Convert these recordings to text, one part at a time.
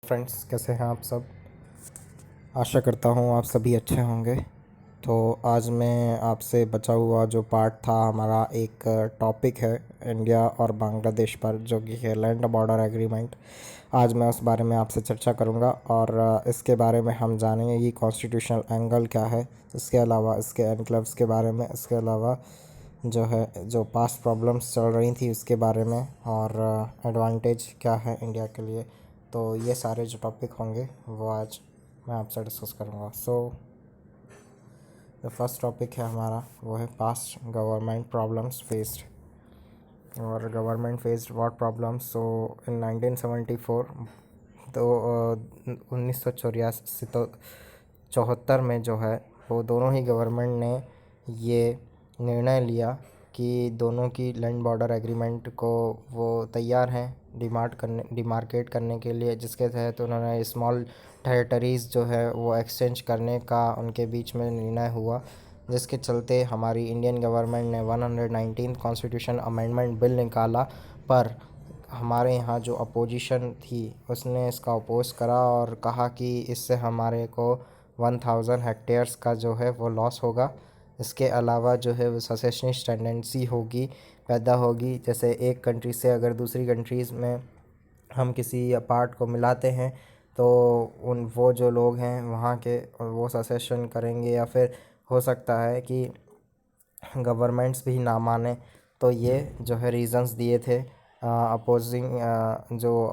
Friends, कैसे हैं आप सब। आशा करता हूँ आप सभी अच्छे होंगे। तो आज मैं आपसे बचा हुआ जो पार्ट था हमारा, एक टॉपिक है इंडिया और बांग्लादेश पर, जो कि है लैंड बॉर्डर एग्रीमेंट। आज मैं उस बारे में आपसे चर्चा करूँगा और इसके बारे में हम जानेंगे कि कॉन्स्टिट्यूशनल एंगल क्या है, इसके अलावा इसके एनक्लेव्स के बारे में, इसके अलावा जो है जो पास्ट प्रॉब्लम्स चल रही थी उसके बारे में, और एडवांटेज क्या है इंडिया के लिए। तो ये सारे जो टॉपिक होंगे वो आज मैं आपसे डिस्कस करूँगा। सो जो फर्स्ट टॉपिक है हमारा वो है पास्ट गवर्नमेंट प्रॉब्लम्स फेस्ड। और गवर्नमेंट फेस्ड व्हाट प्रॉब्लम्स। सो इन 1974, तो 1984 तो 74 में जो है वो दोनों ही गवर्नमेंट ने ये निर्णय लिया कि दोनों की लैंड बॉर्डर एग्रीमेंट को वो तैयार हैं डिमार्केट करने के लिए, जिसके तहत उन्होंने स्मॉल टेरिटरीज़ जो है वो एक्सचेंज करने का उनके बीच में निर्णय हुआ, जिसके चलते हमारी इंडियन गवर्नमेंट ने 119th कॉन्स्टिट्यूशन अमेंडमेंट बिल निकाला। पर हमारे यहाँ जो अपोजिशन थी उसने इसका अपोज करा और कहा कि इससे हमारे को 1000 हेक्टेयर्स का जो है वो लॉस होगा। इसके अलावा जो है वो सेसेशनिस्ट टेंडेंसी पैदा होगी। जैसे एक कंट्री से अगर दूसरी कंट्रीज़ में हम किसी पार्ट को मिलाते हैं तो वो जो लोग हैं वहाँ के वो सेसेशन करेंगे, या फिर हो सकता है कि गवर्नमेंट्स भी ना माने। तो ये जो है रीज़न्स दिए थे अपोजिंग जो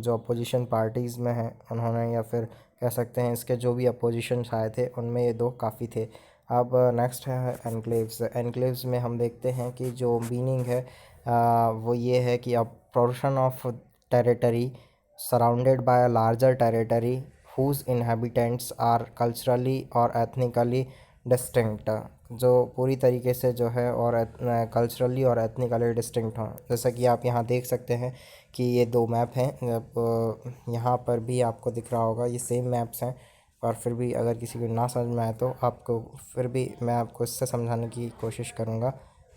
अपोजिशन पार्टीज़ में हैं उन्होंने, या फिर कह सकते हैं इसके जो भी अपोजिशन आए थे उनमें ये दो काफ़ी थे। अब नेक्स्ट है एनक्लेव्स। एनक्लेव्स में हम देखते हैं कि जो मीनिंग है वो ये है कि a portion of territory surrounded by a larger territory whose inhabitants are culturally और एथनिकली डिस्टिंक्ट, जो पूरी तरीके से जो है और कल्चरली और एथनिकली डिस्टिंक्ट हों। जैसा कि आप यहाँ देख सकते हैं कि ये दो मैप हैं, यहाँ पर भी आपको दिख रहा होगा, ये सेम मैप्स हैं। और फिर भी अगर किसी को ना समझ में आए तो आपको फिर भी मैं आपको इससे समझाने की कोशिश करूँगा।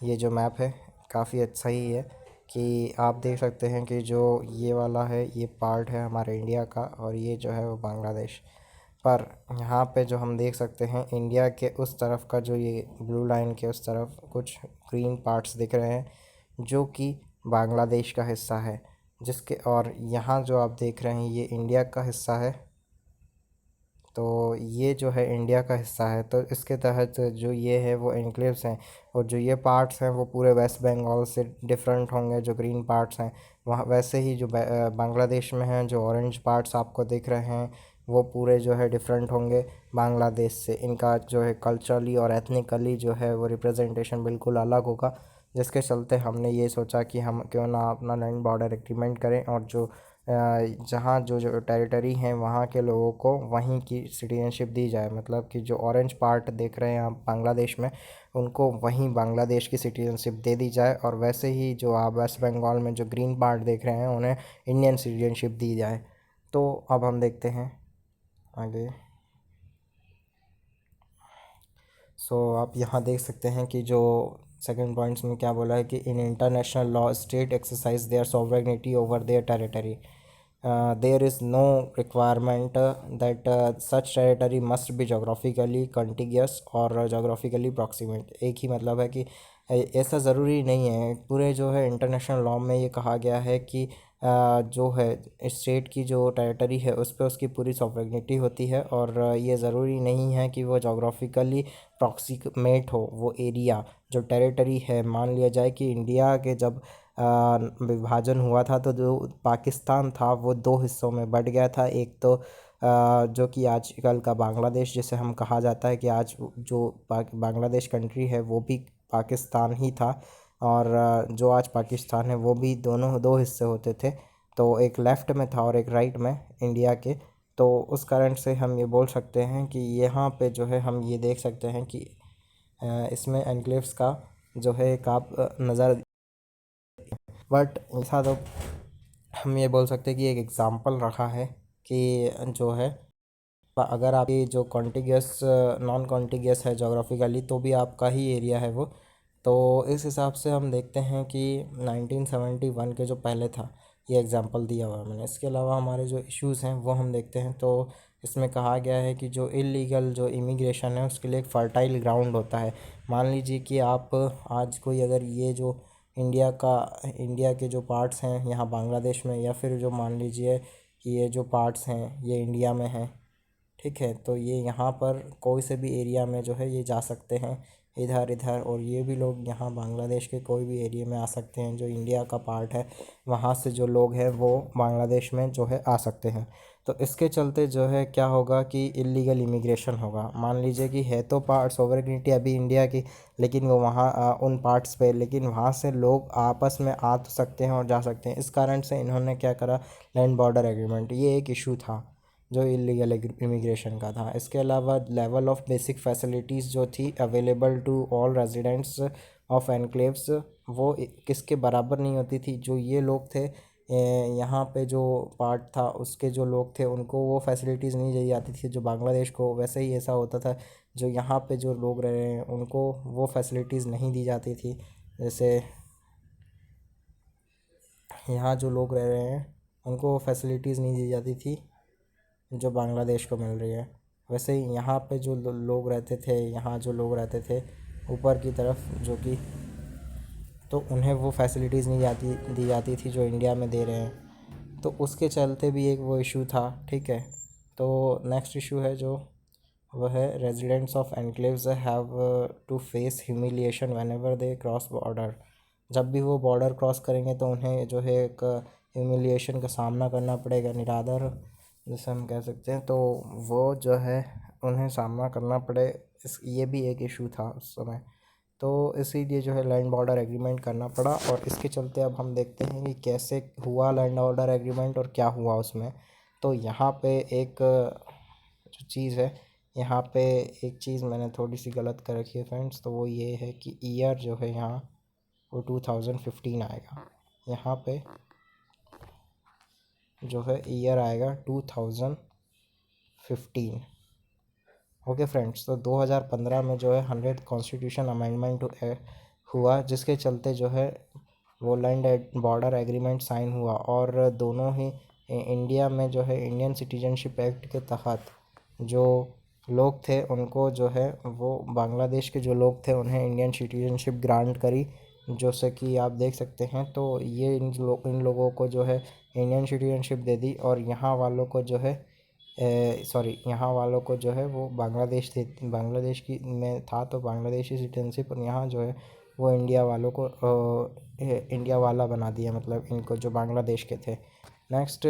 ये जो मैप है काफ़ी अच्छा ही है कि आप देख सकते हैं कि जो ये वाला है ये पार्ट है हमारे इंडिया का, और ये जो है वो बांग्लादेश। पर यहाँ पे जो हम देख सकते हैं इंडिया के उस तरफ का, जो ये ब्लू लाइन के उस तरफ कुछ ग्रीन पार्ट्स दिख रहे हैं जो कि बांग्लादेश का हिस्सा है, जिसके और यहाँ जो आप देख रहे हैं ये इंडिया का हिस्सा है। तो ये जो है इंडिया का हिस्सा है, तो इसके तहत जो ये है वो एन्क्लेव्स हैं, और जो ये पार्ट्स हैं वो पूरे वेस्ट बंगाल से डिफरेंट होंगे। जो ग्रीन पार्ट्स हैं वहाँ, वैसे ही जो बांग्लादेश में हैं जो ऑरेंज पार्ट्स आपको दिख रहे हैं वो पूरे जो है डिफरेंट होंगे बांग्लादेश से। इनका जो है कल्चरली और एथनिकली जो है वो रिप्रेजेंटेशन बिल्कुल अलग होगा, जिसके चलते हमने ये सोचा कि हम क्यों ना अपना लैंड बॉर्डर एग्रीमेंट करें, और जो जहाँ जो जो टेरिटरी हैं वहाँ के लोगों को वहीं की सिटीजनशिप दी जाए। मतलब कि जो ऑरेंज पार्ट देख रहे हैं आप बांग्लादेश में, उनको वहीं बांग्लादेश की सिटीजनशिप दे दी जाए, और वैसे ही जो आप वेस्ट बंगाल में जो ग्रीन पार्ट देख रहे हैं उन्हें इंडियन सिटीजनशिप दी जाए। तो अब हम देखते हैं आगे। आप यहाँ देख सकते हैं कि जो सेकंड पॉइंट्स में क्या बोला है कि in international law state exercise their sovereignty over their territory. There is no requirement that such territory must be geographically contiguous और geographically proximate। एक ही मतलब है कि ऐसा ज़रूरी नहीं है। पूरे जो है इंटरनेशनल लॉ में ये कहा गया है कि जो है स्टेट की जो टेरिटरी है उस पर उसकी पूरी सॉवरेनिटी होती है, और ये ज़रूरी नहीं है कि वो जोग्राफिकली प्रॉक्सिमेट हो वो एरिया जो टेरिटरी है। मान लिया जाए कि इंडिया के जब विभाजन हुआ था तो जो पाकिस्तान था वो दो हिस्सों में बट गया था। एक तो जो कि आजकल का बांग्लादेश जिसे हम कहा जाता है कि आज जो बांग्लादेश कंट्री है वो भी पाकिस्तान ही था, और जो आज पाकिस्तान है वो भी दोनों दो हिस्से होते थे। तो एक लेफ़्ट में था और एक राइट में इंडिया के। तो उस कारण से हम ये बोल सकते हैं कि यहाँ पे जो है हम ये देख सकते हैं कि इसमें एन्क्लेव्स का जो है एक आप नज़र, बट ऐसा तो हम ये बोल सकते हैं कि एक एग्ज़ाम्पल रखा है कि जो है अगर आपकी जो कॉन्टिगियस नॉन कॉन्टिगियस है जोग्राफिकली तो भी आपका ही एरिया है वो। तो इस हिसाब से हम देखते हैं कि 1971 के जो पहले था ये एग्जांपल दिया हुआ है मैंने। इसके अलावा हमारे जो इश्यूज़ हैं वो हम देखते हैं, तो इसमें कहा गया है कि जो इलीगल जो इमिग्रेशन है उसके लिए एक फ़र्टाइल ग्राउंड होता है। मान लीजिए कि आप आज कोई अगर ये जो इंडिया के जो पार्ट्स हैं यहाँ बांग्लादेश में, या फिर जो मान लीजिए कि ये जो पार्ट्स हैं ये इंडिया में हैं, ठीक है, तो ये यहाँ पर कोई से भी एरिया में जो है ये जा सकते हैं इधर इधर, और ये भी लोग यहाँ बांग्लादेश के कोई भी एरिया में आ सकते हैं जो इंडिया का पार्ट है। वहाँ से जो लोग हैं वो बांग्लादेश में जो है आ सकते हैं। तो इसके चलते जो है क्या होगा कि इलीगल इमिग्रेशन होगा। मान लीजिए कि है तो पार्ट सॉवरेनिटी अभी इंडिया की, लेकिन वो वहाँ उन पार्ट्स पे, लेकिन वहाँ से लोग आपस में आ तो सकते हैं और जा सकते हैं। इस कारण से इन्होंने क्या करा, लैंड बॉर्डर एग्रीमेंट, ये एक इशू था जो इलीगल इमिग्रेशन का था। इसके अलावा लेवल ऑफ बेसिक फैसिलिटीज़ जो थी available to all residents of enclaves, वो किसके बराबर नहीं होती थी। जो ये लोग थे यहाँ पे जो पार्ट था उसके जो लोग थे उनको वो फैसिलिटीज़ नहीं दी जाती थी जो बांग्लादेश को। वैसे ही ऐसा होता था जो यहाँ पे जो लोग रह रहे हैं उनको वो फैसिलिटीज़ नहीं दी जाती थी। जैसे यहाँ जो लोग रह रहे हैं उनको वो फैसिलिटीज़ नहीं दी जाती थी जो बांग्लादेश को मिल रही है। वैसे ही यहाँ पे जो लोग रहते थे, यहाँ जो लोग रहते थे ऊपर की तरफ जो कि, तो उन्हें वो फैसिलिटीज़ नहीं दी जाती थी जो इंडिया में दे रहे हैं। तो उसके चलते भी एक वो इशू था, ठीक है। तो नेक्स्ट इशू है जो वह है residents of enclaves have to face humiliation whenever they cross border. जब भी वो बॉर्डर क्रॉस करेंगे तो उन्हें जो है एक ह्यूमिलिएशन का सामना करना पड़ेगा, निरादर जैसे हम कह सकते हैं, तो वो जो है उन्हें सामना करना पड़े। ये भी एक इशू था उस समय। तो इसीलिए जो है लैंड बॉर्डर एग्रीमेंट करना पड़ा। और इसके चलते अब हम देखते हैं कि कैसे हुआ लैंड बॉर्डर एग्रीमेंट और क्या हुआ उसमें। तो यहाँ पे एक जो चीज़ है, यहाँ पे एक चीज़ मैंने थोड़ी सी गलत कर रखी है फ्रेंड्स, तो वो ये है कि ईयर जो है यहाँ वो 2015 आएगा। यहाँ पे जो है ईयर आएगा 2015। ओके फ्रेंड्स, तो 2015 में जो है 100th कॉन्स्टिट्यूशन अमेंडमेंट हुआ, जिसके चलते जो है वो लैंड बॉर्डर एग्रीमेंट साइन हुआ। और दोनों ही इंडिया में जो है इंडियन सिटीजनशिप एक्ट के तहत जो लोग थे उनको जो है वो बांग्लादेश के जो लोग थे उन्हें इंडियन सिटीजनशिप ग्रांट करी, जो से कि आप देख सकते हैं। तो ये इन लोगों को जो है इंडियन सिटीजनशिप दे दी, और यहाँ वालों को जो है यहाँ वालों को जो है वो बांग्लादेश की में था तो बांग्लादेशी सिटीजनशिप, और यहाँ जो है वो इंडिया वालों को इंडिया वाला बना दिया, मतलब इनको जो बांग्लादेश के थे। नेक्स्ट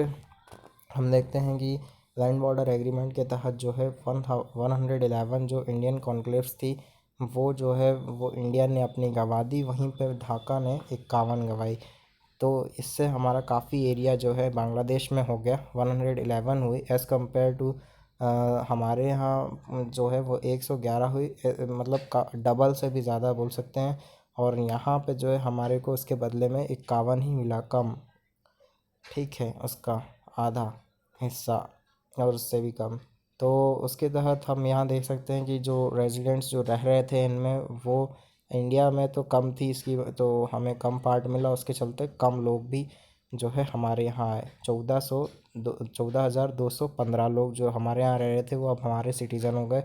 हम देखते हैं कि लैंड बॉर्डर एग्रीमेंट के तहत जो है 111 जो इंडियन कॉन्क्लेव्स थी वो जो है वो इंडिया ने अपनी गंवा दी, वहीं पर ढाका ने 51 गंवाई। तो इससे हमारा काफ़ी एरिया जो है बांग्लादेश में हो गया। 111 हुई एज़ कम्पेयर टू हमारे यहाँ जो है वो 111 हुई, मतलब का डबल से भी ज़्यादा बोल सकते हैं। और यहाँ पे जो है हमारे को उसके बदले में 51 ही मिला, कम, ठीक है, उसका आधा हिस्सा और उससे भी कम। तो उसके तहत हम यहाँ देख सकते हैं कि जो रेजिडेंट्स जो रह रहे थे इनमें वो इंडिया में तो कम थी इसकी, तो हमें कम पार्ट मिला, उसके चलते कम लोग भी जो है हमारे यहाँ आए। 14,215 लोग जो हमारे यहाँ रह रहे थे वो अब हमारे सिटीज़न हो गए।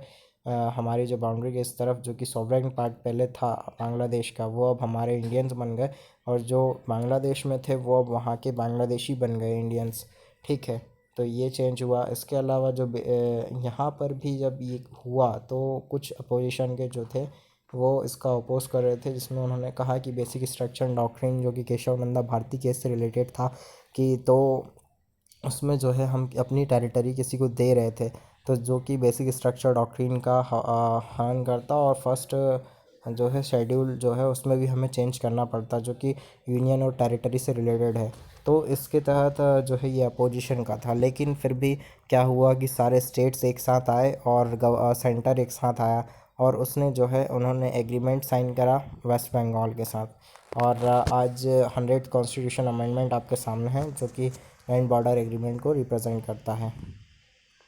हमारी जो बाउंड्री के इस तरफ जो कि सॉवरेन पार्ट पहले था बांग्लादेश का, वो अब हमारे इंडियंस बन गए, और जो बांग्लादेश में थे वो अब वहाँ के बांग्लादेशी बन गए इंडियंस, ठीक है। तो ये चेंज हुआ। इसके अलावा जो यहाँ पर भी जब ये हुआ तो कुछ अपोजिशन के जो थे वो इसका अपोज कर रहे थे, जिसमें उन्होंने कहा कि बेसिक स्ट्रक्चर डॉक्ट्रिन जो कि केशव नंदा भारती केस से रिलेटेड था, कि तो उसमें जो है हम अपनी टेरिटरी किसी को दे रहे थे, तो जो कि बेसिक स्ट्रक्चर डॉक्ट्रिन का हनन करता, और फर्स्ट जो है शेड्यूल जो है उसमें भी हमें चेंज करना पड़ता जो कि यूनियन और टेरिटरी से रिलेटेड है। तो इसके तहत जो है ये अपोजिशन का था। लेकिन फिर भी क्या हुआ कि सारे स्टेट्स एक साथ आए और सेंटर एक साथ आया, और उसने जो है उन्होंने एग्रीमेंट साइन करा वेस्ट बंगाल के साथ। और आज 100th कॉन्स्टिट्यूशन अमेंडमेंट आपके सामने है जो कि लैंड बॉर्डर एग्रीमेंट को रिप्रेजेंट करता है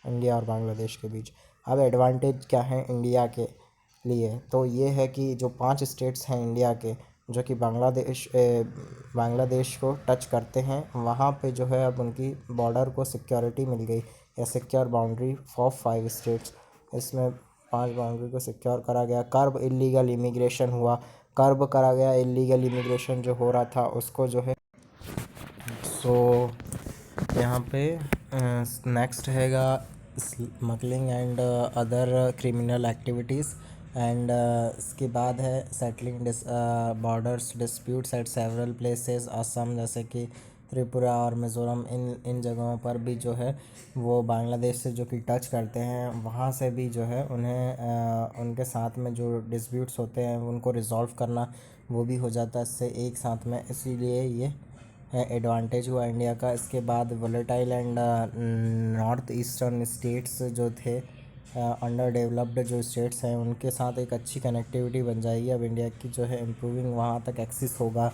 इंडिया और बांग्लादेश के बीच। अब एडवांटेज क्या है इंडिया के लिए, तो ये है कि जो 5 स्टेट्स हैं इंडिया के जो कि बांग्लादेश को टच करते हैं, वहाँ पे जो है अब उनकी बॉर्डर को सिक्योरिटी मिल गई, या सिक्योर बाउंड्री फॉर 5 स्टेट्स। इसमें 5 बाउंड्री को सिक्योर करा गया। कर्ब इलीगल इमिग्रेशन हुआ, कर्ब करा गया इलीगल इमिग्रेशन जो हो रहा था उसको जो है। सो यहाँ पे नेक्स्ट हैगा smuggling and other criminal activities. And इसके बाद है settling borders disputes eight several places. Assam जैसे कि त्रिपुरा और मिज़ोरम, इन जगहों पर भी जो है वो बांग्लादेश से जो कि टच करते हैं, वहाँ से भी जो है उन्हें उनके साथ में जो डिस्प्यूट्स होते हैं उनको रिज़ॉल्व करना वो भी हो जाता है इससे एक साथ में। इसीलिए ये एडवांटेज हुआ इंडिया का। इसके बाद volatile and north eastern states जो थे, अंडर डेवलप्ड जो स्टेट्स हैं, उनके साथ एक अच्छी कनेक्टिविटी बन जाएगी अब इंडिया की जो है इम्प्रूविंग, वहाँ तक एक्सेस होगा।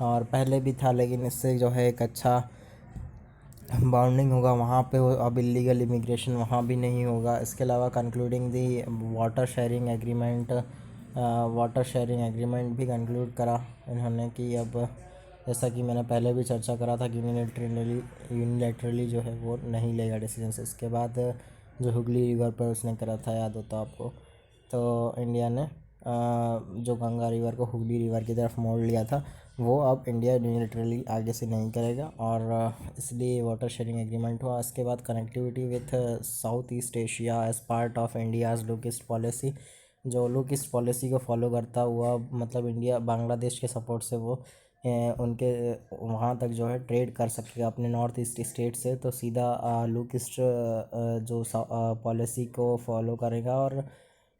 और पहले भी था लेकिन इससे जो है एक अच्छा बाउंडिंग होगा वहाँ पे। अब इलीगल इमिग्रेशन वहाँ भी नहीं होगा। इसके अलावा concluding the water sharing agreement भी कंक्लूड करा इन्होंने कि अब जैसा कि मैंने पहले भी चर्चा करा था कि यूनिलैटरली जो है वो नहीं लेगा डिसीजन। इसके बाद जो हुगली रिवर पर उसने करा था, याद होता आपको, तो इंडिया ने जो गंगा रिवर को हुगली रिवर की तरफ मोड़ लिया था, वो अब इंडिया यूनिलैटरली आगे से नहीं करेगा, और इसलिए वाटर शेयरिंग एग्रीमेंट हुआ। इसके बाद connectivity with south east Asia as part of India's look east policy. जो लुक ईस्ट पॉलिसी को फॉलो करता हुआ, मतलब इंडिया बांग्लादेश के सपोर्ट से वो उनके वहाँ तक जो है ट्रेड कर सकेगा अपने नॉर्थ ईस्ट स्टेट से, तो सीधा लुक ईस्ट जो पॉलिसी को फॉलो करेगा और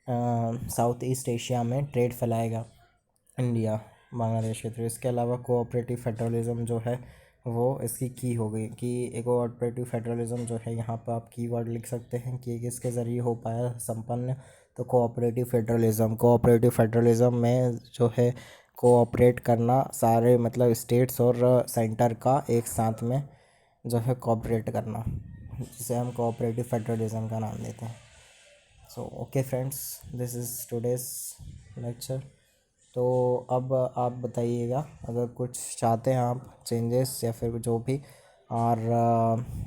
साउथ ईस्ट एशिया में ट्रेड फैलाएगा इंडिया बांग्लादेश के थ्रू। इसके अलावा कोऑपरेटिव फेडरलिज्म जो है वो इसकी की हो गई कि कोऑपरेटिव फेडरलिज्म जो है, यहाँ पर आप कीवर्ड लिख सकते हैं कि किसके ज़रिए हो पाया संपन्न। तो कोऑपरेटिव फेडरलिज्म में जो है कोऑपरेट करना, सारे मतलब स्टेट्स और सेंटर का एक साथ में जो है कोऑपरेट करना, जिसे हम कोऑपरेटिव फेडरलिज्म का नाम देते हैं। So okay friends, this is today's lecture. तो अब आप बताइएगा अगर कुछ चाहते हैं आप चेंजेस या फिर जो भी, और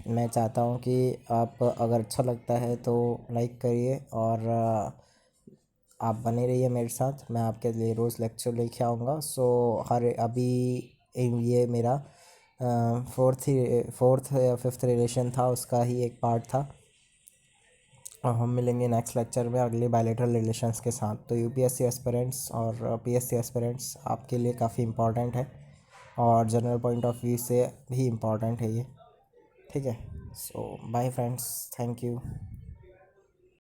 मैं चाहता हूँ कि आप अगर अच्छा लगता है तो लाइक करिए, और आप बने रहिए मेरे साथ। मैं आपके लिए रोज़ लेक्चर लेके आऊँगा। सो अभी ये मेरा फोर्थ या फिफ्थ रिलेशन था, उसका ही एक पार्ट था। और हम मिलेंगे नेक्स्ट लेक्चर में अगले बायलैटरल रिलेशंस के साथ। तो यूपीएससी एस्पिरेंट्स और पीएससी एस्पिरेंट्स आपके लिए काफ़ी इम्पॉर्टेंट है, और जनरल पॉइंट ऑफ व्यू से भी इम्पॉर्टेंट है ये, ठीक है। सो बाय फ्रेंड्स, थैंक यू।